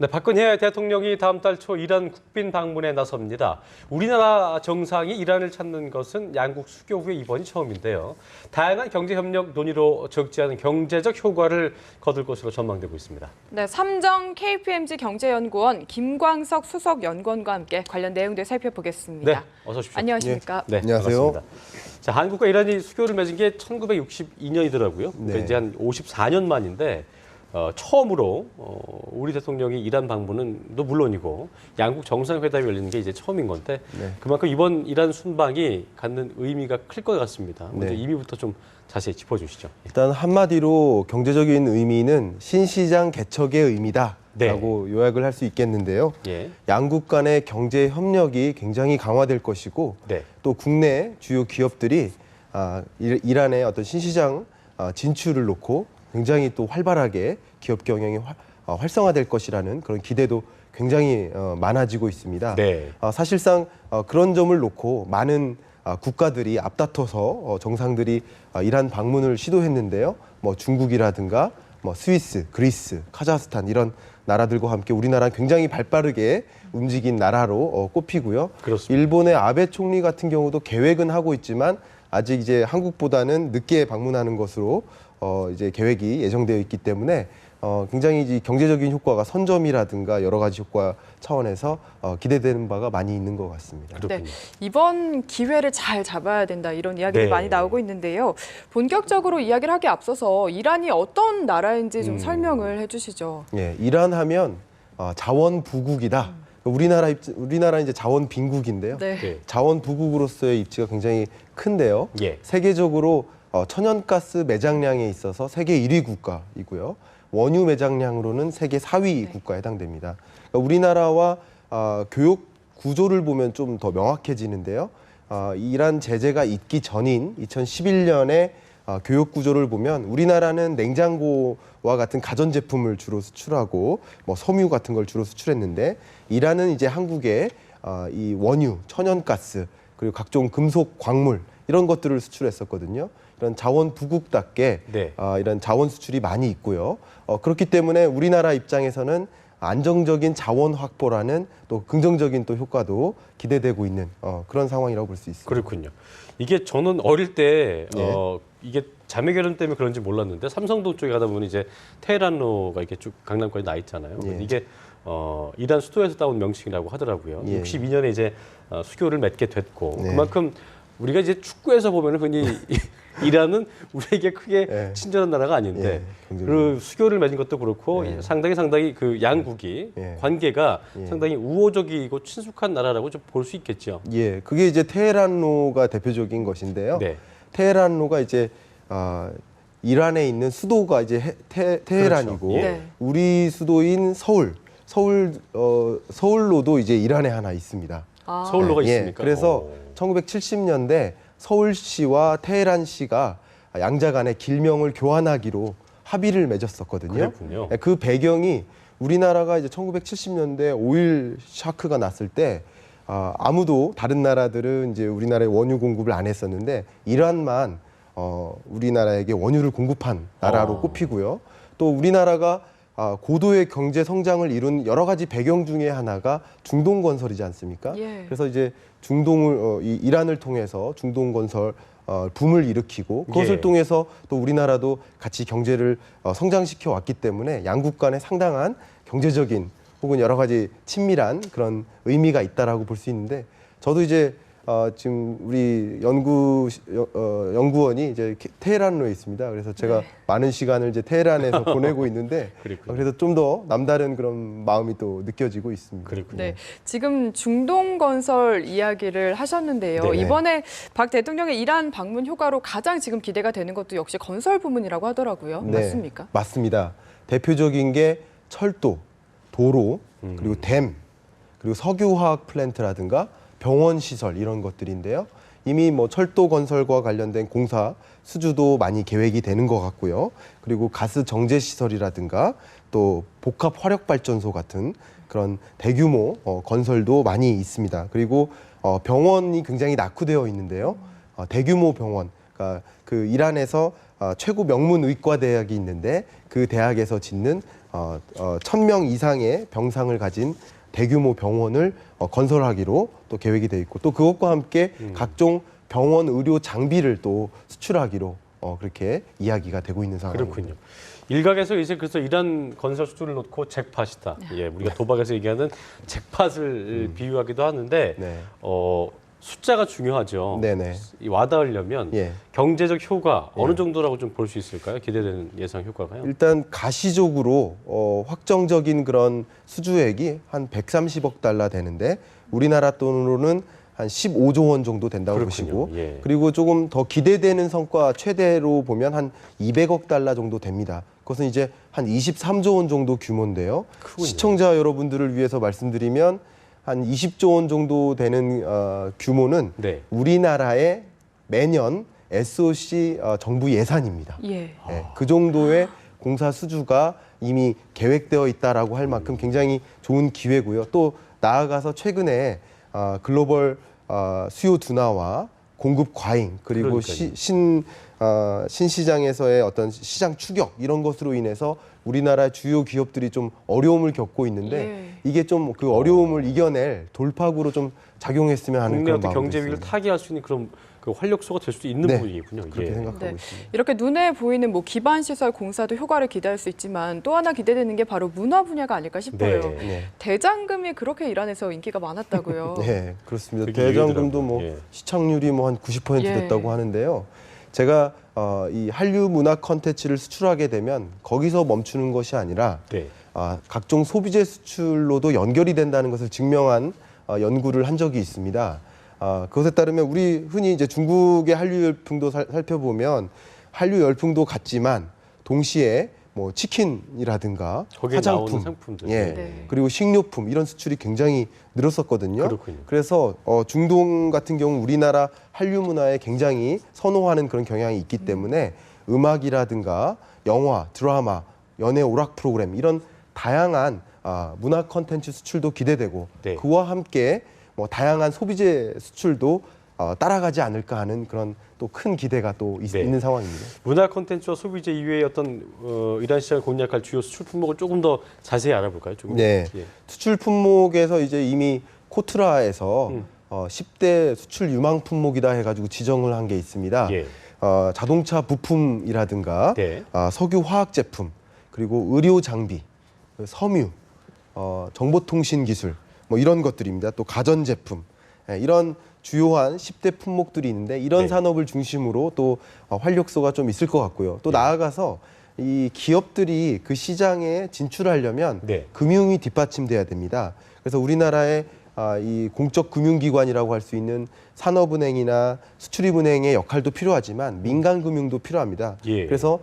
네, 박근혜 대통령이 다음 달 초 이란 국빈 방문에 나섭니다. 우리나라 정상이 이란을 찾는 것은 양국 수교 후에 이번이 처음인데요. 다양한 경제협력 논의로 적지 않은 경제적 효과를 거둘 것으로 전망되고 있습니다. 네, 삼정 KPMG 경제연구원 김광석 수석 연구원과 함께 관련 내용들 살펴보겠습니다. 네, 어서 오십시오. 안녕하십니까? 네, 안녕하세요. 반갑습니다. 자, 한국과 이란이 수교를 맺은 게 1962년이더라고요. 그러니까 네. 이제 한 54년 만인데 처음으로 우리 대통령이 이란 방문은도 물론이고 양국 정상회담이 열리는 게 이제 처음인 건데 네. 그만큼 이번 이란 순방이 갖는 의미가 클 것 같습니다. 먼저 네. 의미부터 좀 자세히 짚어주시죠. 일단 한마디로 경제적인 의미는 신시장 개척의 의미다라고 네. 요약을 할 수 있겠는데요. 예, 양국 간의 경제 협력이 굉장히 강화될 것이고 네, 또 국내 주요 기업들이 이란의 어떤 신시장 진출을 놓고 굉장히 또 활발하게 기업 경영이 활성화될 것이라는 그런 기대도 굉장히 많아지고 있습니다. 네, 사실상 그런 점을 놓고 많은 국가들이 앞다퉈서 정상들이 이란 방문을 시도했는데요. 뭐 중국이라든가 뭐 스위스, 그리스, 카자흐스탄 이런 나라들과 함께 우리나라는 굉장히 발빠르게 움직인 나라로 꼽히고요. 그렇습니다. 일본의 아베 총리 같은 경우도 계획은 하고 있지만 아직 이제 한국보다는 늦게 방문하는 것으로 이제 계획이 예정되어 있기 때문에 굉장히 이제 경제적인 효과가 선점이라든가 여러 가지 효과 차원에서 기대되는 바가 많이 있는 것 같습니다. 네, 이번 기회를 잘 잡아야 된다 이런 이야기들이 네. 많이 나오고 있는데요. 본격적으로 이야기를 하기 앞서서 이란이 어떤 나라인지 좀 설명을 해주시죠. 예, 이란 하면 자원 부국이다. 우리나라 이제 자원 빈국인데요. 네. 네. 자원 부국으로서의 입지가 굉장히 큰데요. 예, 세계적으로 천연가스 매장량에 있어서 세계 1위 국가이고요. 원유 매장량으로는 세계 4위 국가에 해당됩니다. 그러니까 우리나라와 교육 구조를 보면 좀 더 명확해지는데요. 이란 제재가 있기 전인 2011년에 교육 구조를 보면 우리나라는 냉장고와 같은 가전제품을 주로 수출하고 뭐 섬유 같은 걸 주로 수출했는데 이란은 이제 한국에 이 원유, 천연가스 그리고 각종 금속 광물 이런 것들을 수출했었거든요. 이런 자원 부국답게 네. 이런 자원 수출이 많이 있고요. 그렇기 때문에 우리나라 입장에서는 안정적인 자원 확보라는 또 긍정적인 또 효과도 기대되고 있는 그런 상황이라고 볼 수 있습니다. 그렇군요. 이게 저는 어릴 때 네. 이게 자매 결혼 때문에 그런지 몰랐는데 삼성동 쪽에 가다 보면 이제 테헤란로가 이렇게 쭉 강남까지 나 있잖아요. 예. 이게 이란 수도에서 따온 명칭이라고 하더라고요. 예. 62년에 이제 수교를 맺게 됐고 네. 그만큼 우리가 이제 축구에서 보면은 흔히 이란은 우리에게 크게 예. 친절한 나라가 아닌데 예, 그 수교를 맺은 것도 그렇고 예. 상당히 그 양국이 예. 관계가 예. 상당히 우호적이고 친숙한 나라라고 좀 볼 수 있겠죠. 예, 그게 이제 테헤란로가 대표적인 것인데요. 네. 테헤란로가 이제 이란에 있는 수도가 이제 테헤란이고 그렇죠. 예. 네. 우리 수도인 서울로도 이제 이란에 하나 있습니다. 서울로가 예, 있습니까? 그래서 1970년대 서울시와 테헤란시가 양자 간의 길명을 교환하기로 합의를 맺었었거든요. 그랬군요. 예, 그 배경이 우리나라가 이제 1970년대 오일 샤크가 났을 때 아무도 다른 나라들은 이제 우리나라에 원유 공급을 안 했었는데 이란만 우리나라에게 원유를 공급한 나라로 꼽히고요. 또 우리나라가 고도의 경제 성장을 이룬 여러 가지 배경 중에 하나가 중동 건설이지 않습니까? 예. 그래서 이제 이란을 통해서 중동 건설 붐을 일으키고 그것을 예. 통해서 또 우리나라도 같이 경제를 성장시켜 왔기 때문에 양국 간에 상당한 경제적인 혹은 여러 가지 친밀한 그런 의미가 있다라고 볼 수 있는데 저도 이제 지금 우리 연구원이 이제 테헤란로에 있습니다. 그래서 제가 네. 많은 시간을 이제 테헤란에서 보내고 있는데 그렇군요. 그래서 좀 더 남다른 그런 마음이 또 느껴지고 있습니다. 그렇군요. 네, 지금 중동 건설 이야기를 하셨는데요. 네. 이번에 박 대통령의 이란 방문 효과로 가장 지금 기대가 되는 것도 역시 건설 부문이라고 하더라고요. 네, 맞습니까? 맞습니다. 대표적인 게 철도, 도로, 그리고 댐, 그리고 석유화학 플랜트라든가 병원 시설 이런 것들인데요. 이미 뭐 철도 건설과 관련된 공사 수주도 많이 계획이 되는 것 같고요. 그리고 가스 정제 시설이라든가 또 복합 화력 발전소 같은 그런 대규모 건설도 많이 있습니다. 그리고 병원이 굉장히 낙후되어 있는데요. 대규모 병원, 그러니까 그 이란에서 최고 명문 의과 대학이 있는데 그 대학에서 짓는 1000명 이상의 병상을 가진 대규모 병원을 건설하기로 또 계획이 돼 있고 또 그것과 함께 각종 병원 의료 장비를 또 수출하기로 그렇게 이야기가 되고 있는 상황입니다. 그렇군요. 일각에서 이제 그래서 이란 건설 수주를 놓고 잭팟이다. 예, 우리가 도박에서 얘기하는 잭팟을 비유하기도 하는데 네. 숫자가 중요하죠. 네네. 이 와닿으려면 예. 경제적 효과 어느 정도라고 좀 볼 수 있을까요? 기대되는 예상 효과가요? 일단 가시적으로 확정적인 그런 수주액이 한 130억 달러 되는데 우리나라 돈으로는 한 15조 원 정도 된다고 그렇군요. 보시고 예. 그리고 조금 더 기대되는 성과 최대로 보면 한 200억 달러 정도 됩니다. 그것은 이제 한 23조 원 정도 규모인데요. 크군요. 시청자 여러분들을 위해서 말씀드리면 한 20조 원 정도 되는 규모는 네. 우리나라의 매년 SOC 정부 예산입니다. 예. 네, 그 정도의 공사 수주가 이미 계획되어 있다라고 할 만큼 굉장히 좋은 기회고요. 또 나아가서 최근에 글로벌 수요 둔화와 공급 과잉 그리고 신시장에서의 어떤 시장 추격 이런 것으로 인해서 우리나라 주요 기업들이 좀 어려움을 겪고 있는데 예. 이게 좀 그 어려움을 이겨낼 돌파구로 좀 작용했으면 하는 국내 그런 어떤 마음도 경제 위기를 있습니다. 타개할 수 있는 그런 그 활력소가 될 수도 있는 네, 부분이군요. 그렇게 예. 생각하고 네. 있습니다. 이렇게 눈에 보이는 뭐 기반 시설 공사도 효과를 기대할 수 있지만 또 하나 기대되는 게 바로 문화 분야가 아닐까 싶어요. 네. 네. 대장금이 그렇게 이란에서 인기가 많았다고요. 네, 그렇습니다. 그게 대장금도 이유더라고요. 뭐 예. 시청률이 뭐 한 90% 예. 됐다고 하는데요. 제가 이 한류 문화 콘텐츠를 수출하게 되면 거기서 멈추는 것이 아니라 네. 각종 소비재 수출로도 연결이 된다는 것을 증명한 연구를 한 적이 있습니다. 그것에 따르면 우리 흔히 이제 중국의 한류 열풍도 살펴보면 한류 열풍도 같지만 동시에 뭐 치킨이라든가 거기에 나오는 화장품, 상품들. 예, 네. 그리고 식료품 이런 수출이 굉장히 늘었었거든요. 그렇군요. 그래서 중동 같은 경우 우리나라 한류 문화에 굉장히 선호하는 그런 경향이 있기 때문에 음악이라든가 영화, 드라마, 연예 오락 프로그램 이런 다양한 문화 콘텐츠 수출도 기대되고 네. 그와 함께 뭐 다양한 소비재 수출도 따라가지 않을까 하는 그런 또 큰 기대가 또 네. 있는 상황입니다. 문화 콘텐츠와 소비재 이외의 어떤 이란 시장을 공략할 주요 수출 품목을 조금 더 자세히 알아볼까요? 조금? 네, 예. 수출 품목에서 이제 이미 코트라에서 10대 수출 유망 품목이다 해가지고 지정을 한 게 있습니다. 예. 자동차 부품이라든가 네. 석유 화학 제품 그리고 의료 장비, 섬유, 정보통신 기술 뭐 이런 것들입니다. 또 가전 제품 이런 주요한 10대 품목들이 있는데 이런 네. 산업을 중심으로 또 활력소가 좀 있을 것 같고요. 또 나아가서 이 기업들이 그 시장에 진출하려면 네. 금융이 뒷받침돼야 됩니다. 그래서 우리나라의 이 공적 금융기관이라고 할 수 있는 산업은행이나 수출입은행의 역할도 필요하지만 민간금융도 필요합니다. 예. 그래서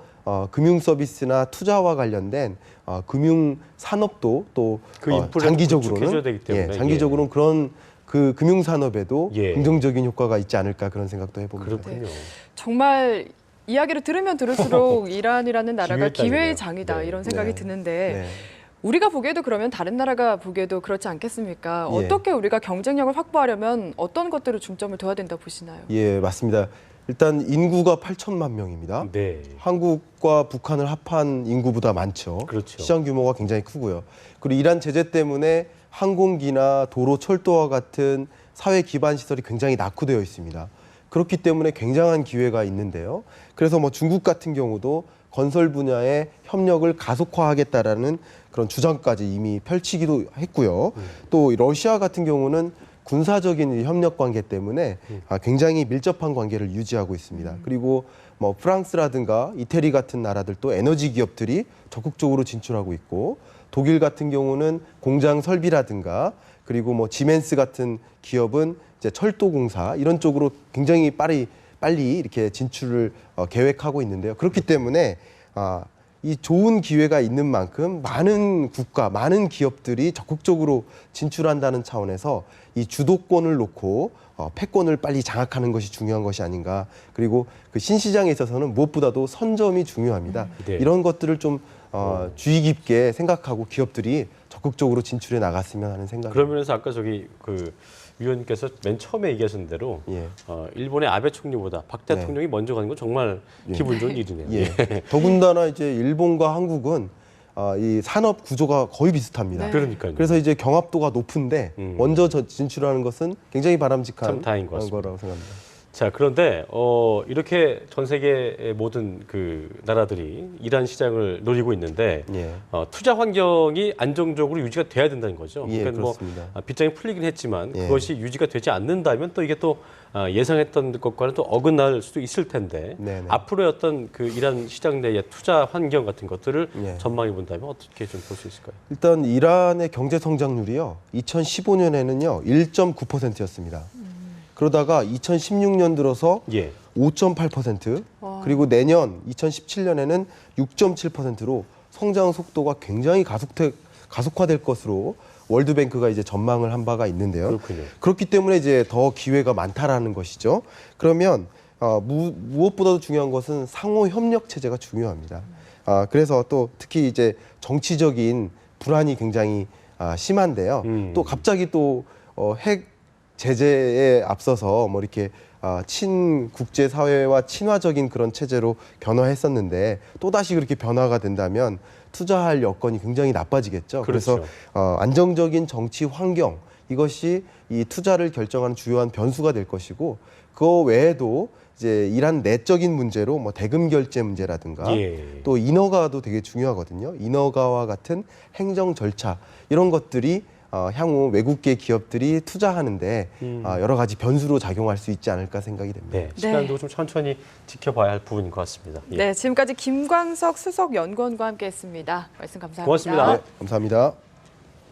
금융 서비스나 투자와 관련된 금융 산업도 또 그 인프라를 구축해줘야 장기적으로는 되기 때문에. 장기적으로는 그런 그 금융 산업에도 예. 긍정적인 효과가 있지 않을까 그런 생각도 해봅니다. 그렇군요. 정말 이야기를 들으면 들을수록 이란이라는 나라가 기회의 땅이네요. 기회의 장이다 네. 이런 생각이 네. 드는데 네. 우리가 보기에도 그러면 다른 나라가 보기에도 그렇지 않겠습니까? 예. 어떻게 우리가 경쟁력을 확보하려면 어떤 것들을 중점을 둬야 된다 보시나요? 예, 맞습니다. 일단 인구가 8천만 명입니다. 네. 한국과 북한을 합한 인구보다 많죠. 그렇죠. 시장 규모가 굉장히 크고요. 그리고 이란 제재 때문에 항공기나 도로, 철도와 같은 사회 기반 시설이 굉장히 낙후되어 있습니다. 그렇기 때문에 굉장한 기회가 있는데요. 그래서 뭐 중국 같은 경우도 건설 분야의 협력을 가속화하겠다라는 그런 주장까지 이미 펼치기도 했고요. 또 러시아 같은 경우는 군사적인 협력 관계 때문에 굉장히 밀접한 관계를 유지하고 있습니다. 그리고 뭐 프랑스라든가 이태리 같은 나라들도 에너지 기업들이 적극적으로 진출하고 있고 독일 같은 경우는 공장 설비라든가 그리고 뭐 지멘스 같은 기업은 이제 철도 공사 이런 쪽으로 굉장히 빨리 이렇게 진출을 계획하고 있는데요. 그렇기 때문에 이 좋은 기회가 있는 만큼 많은 국가, 많은 기업들이 적극적으로 진출한다는 차원에서 이 주도권을 놓고 패권을 빨리 장악하는 것이 중요한 것이 아닌가. 그리고 그 신시장에 있어서는 무엇보다도 선점이 중요합니다. 네. 이런 것들을 좀 주의 깊게 생각하고 기업들이 적극적으로 진출해 나갔으면 하는 생각입니다. 그런 면에서 아까 저기 그 위원님께서 맨 처음에 얘기하신 대로 예. 일본의 아베 총리보다 박 대통령이 먼저 가는 건 정말 기분 좋은 일이네요. 예. 더군다나 이제 일본과 한국은 이 산업 구조가 거의 비슷합니다. 네. 그러니까요. 그래서 이제 경합도가 높은데 먼저 진출하는 것은 굉장히 바람직한 참 다행인 것 같습니다. 거라고 생각합니다. 자, 그런데 이렇게 전 세계의 모든 그 나라들이 이란 시장을 노리고 있는데 예. 투자 환경이 안정적으로 유지가 돼야 된다는 거죠. 예, 그러니까 그렇습니다. 빗장이 풀리긴 했지만 예. 그것이 유지가 되지 않는다면 또 이게 또 예상했던 것과는 또 어긋날 수도 있을 텐데 네네. 앞으로의 어떤 그 이란 시장 내의 투자 환경 같은 것들을 예. 전망해 본다면 어떻게 좀 볼 수 있을까요? 일단 이란의 경제 성장률이요. 2015년에는요. 1.9%였습니다. 그러다가 2016년 들어서 예. 5.8%, 와. 그리고 내년 2017년에는 6.7%로 성장 속도가 굉장히 가속화될 것으로 월드뱅크가 이제 전망을 한 바가 있는데요. 그렇군요. 그렇기 때문에 이제 더 기회가 많다라는 것이죠. 그러면 무엇보다도 중요한 것은 상호 협력 체제가 중요합니다. 그래서 또 특히 이제 정치적인 불안이 굉장히 심한데요. 또 갑자기 또 핵 제재에 앞서서 뭐 이렇게 친국제 사회와 친화적인 그런 체제로 변화했었는데 또 다시 그렇게 변화가 된다면 투자할 여건이 굉장히 나빠지겠죠. 그렇죠. 그래서 안정적인 정치 환경 이것이 이 투자를 결정하는 주요한 변수가 될 것이고 그 외에도 이제 이란 내적인 문제로 뭐 대금 결제 문제라든가 예. 또 인허가도 되게 중요하거든요. 인허가와 같은 행정 절차 이런 것들이 향후 외국계 기업들이 투자하는데 여러 가지 변수로 작용할 수 있지 않을까 생각이 됩니다. 네, 시간도 좀 천천히 지켜봐야 할 부분인 것 같습니다. 예. 네, 지금까지 김광석 수석 연구원과 함께했습니다. 말씀 감사합니다. 고맙습니다. 네, 감사합니다.